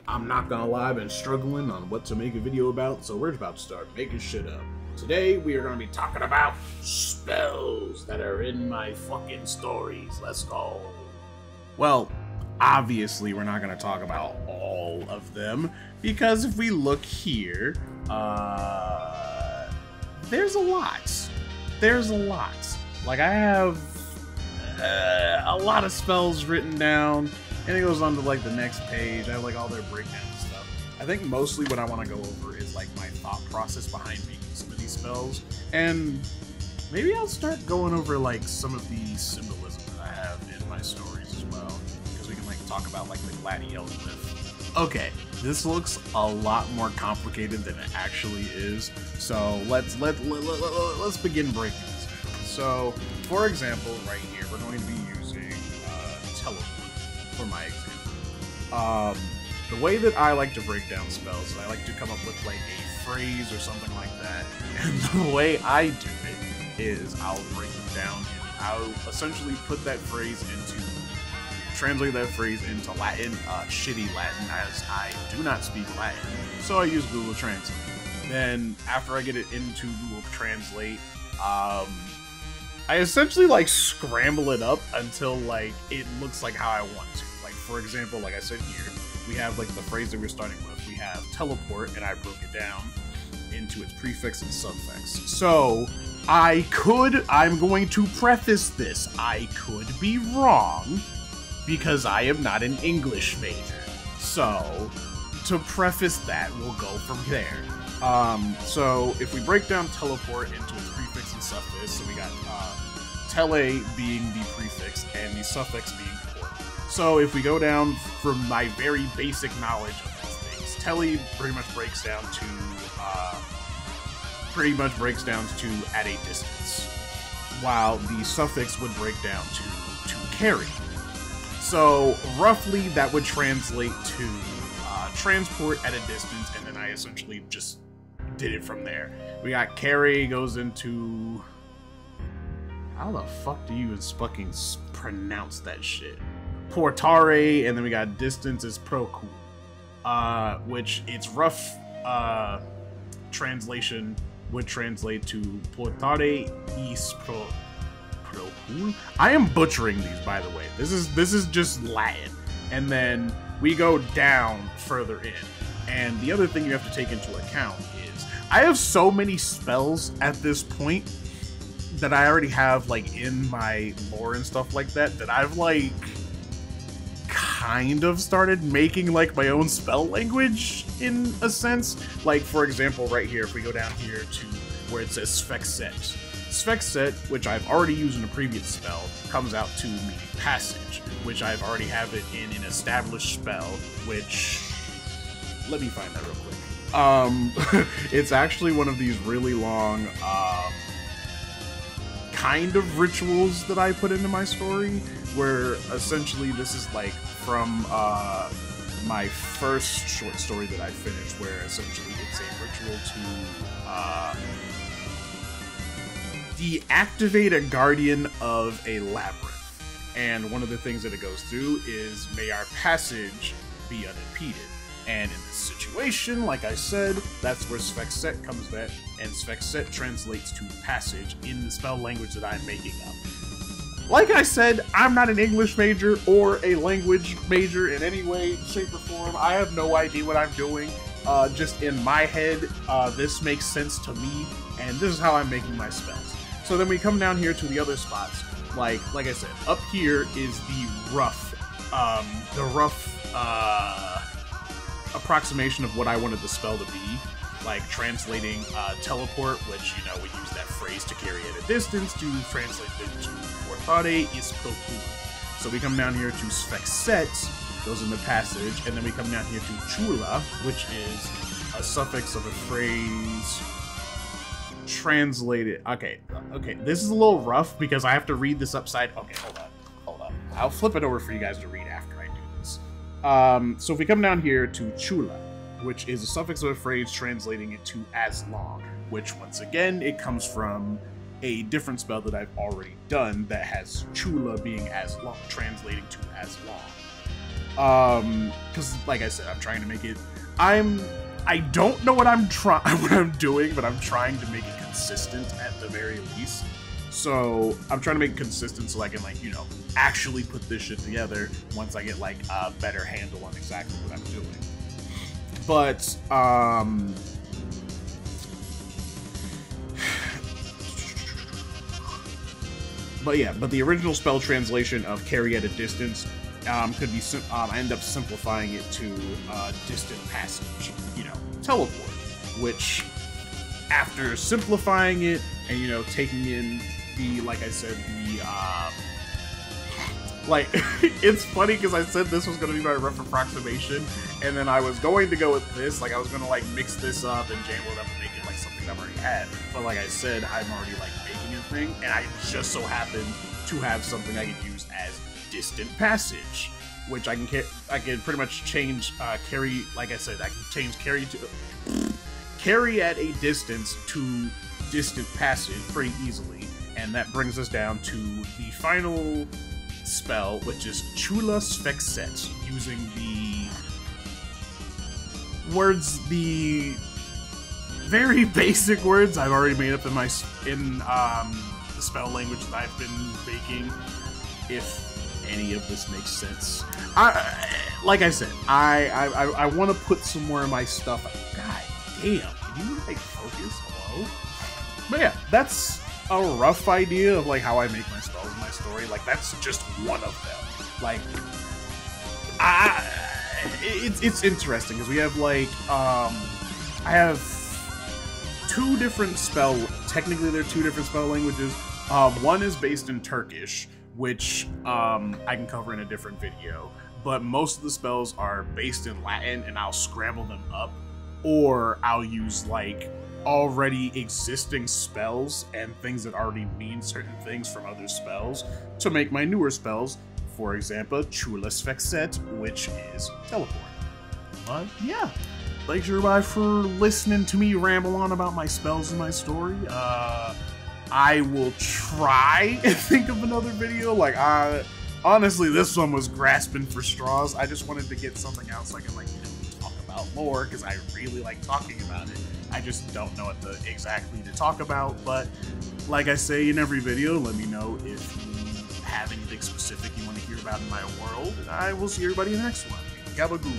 I'm not gonna lie, I've been struggling on what to make a video about, so we're about to start making shit up. Today, we are gonna be talking about spells that are in my fucking stories. Let's go. Well, obviously, we're not gonna talk about all of them, because if we look here, there's a lot. There's a lot. Like, I have a lot of spells written down, and it goes on to like the next page. I have like all their breakdowns and stuff. I think mostly what I want to go over is like my thought process behind making some of these spells, and maybe I'll start going over like some of the symbolism that I have in my stories as well, because we can like talk about like the Gladiologlyph. Okay, this looks a lot more complicated than it actually is, so let's begin breaking this down. So, for example, right here, we're going to be using teleport for my example. The way that I like to break down spells is I like to come up with like a phrase or something like that, and the way I do it is I'll break them down and I'll essentially put that phrase translate that phrase into Latin, shitty Latin, as I do not speak Latin, so I use Google Translate. Then, after I get it into Google Translate, I essentially like scramble it up until like it looks like how I want to. Like, for example, like I said here, we have like the phrase that we're starting with. We have teleport, and I broke it down into its prefix and suffix. So I'm going to preface this. I could be wrong, because I am not an English major. So, to preface that, we'll go from there. So if we break down teleport into its prefix and suffix, so we got tele being the prefix and the suffix being port. So if we go down from my very basic knowledge of these things, tele pretty much breaks down to at a distance, while the suffix would break down to carry. So roughly that would translate to transport at a distance, and then I essentially just did it from there. We got carry goes into, how the fuck do you even fucking pronounce that shit? Portare, and then we got distance is procu, which its rough translation would translate to portare is procu. I am butchering these, by the way. This is just Latin, and then we go down further in. And the other thing you have to take into account is I have so many spells at this point that I already have like in my lore and stuff like that I've like kind of started making like my own spell language in a sense. Like, for example, right here, if we go down here to where it says Sphexet. Sphexet, which I've already used in a previous spell, comes out to meaning passage, which I've already have it in an established spell, which, let me find that real quick. It's actually one of these really long, kind of rituals that I put into my story, where essentially this is like from, my first short story that I finished, where essentially it's a ritual to, deactivate a guardian of a labyrinth. And one of the things that it goes through is, may our passage be unimpeded. And in this situation, like I said, that's where Sphexet comes back, and Sphexet translates to passage in the spell language that I'm making up. Like I said, I'm not an English major or a language major in any way, shape, or form. I have no idea what I'm doing. Just in my head, this makes sense to me, and this is how I'm making my spells. So then we come down here to the other spots. Like I said, up here is the rough approximation of what I wanted the spell to be. Like translating teleport, which, you know, we use that phrase to carry at a distance, to translate it to portare is procu. So we come down here to Sphexet, goes in the passage, and then we come down here to chula, which is a suffix of a phrase translated. Okay, this is a little rough because I have to read this upside. Okay, hold on. I'll flip it over for you guys to read after I do this. So if we come down here to chula, which is a suffix of a phrase translating it to as long, which once again, it comes from a different spell that I've already done that has chula being as long, translating to as long. Because like I said, I'm trying to make it. I don't know what I'm doing, but I'm trying to make it consistent at the very least. So I'm trying to make it consistent so I can, like, you know, actually put this shit together once I get like a better handle on exactly what I'm doing. But but the original spell translation of carry at a distance could be I end up simplifying it to distant passage, you know, teleport, which after simplifying it and, you know, taking in the, like I said, the like it's funny because I said this was going to be my rough approximation, and then I was going to go with this, like I was going to like mix this up and jam it up and make it like something I've already had, but like I said, I'm already like making a thing, and I just so happen to have something I can use as distant passage, which I can pretty much change carry, like I said, I can change carry at a distance to distant passage pretty easily, and that brings us down to the final spell, which is Chulas Fexet, using the words, the very basic words I've already made up in the spell language that I've been making, if any of this makes sense. Like I said, I want to put some more of my stuff. God damn, can you like focus? Hello? But yeah, that's a rough idea of like how I make my spells in my story. Like that's just one of them. Like, it's interesting because we have like I have two different technically they're two different spell languages. One is based in Turkish, which I can cover in a different video, but most of the spells are based in Latin, and I'll scramble them up, or I'll use like already existing spells and things that already mean certain things from other spells to make my newer spells. For example, Chulas Fexet, which is teleport. But yeah, thanks everybody for listening to me ramble on about my spells and my story. I will try and think of another video. Like, honestly, this one was grasping for straws. I just wanted to get something else I can like talk about more, because I really like talking about it. I just don't know what exactly to talk about. But like I say in every video, let me know if you have anything specific you want to hear about in my world, and I will see everybody in the next one. Gabagool.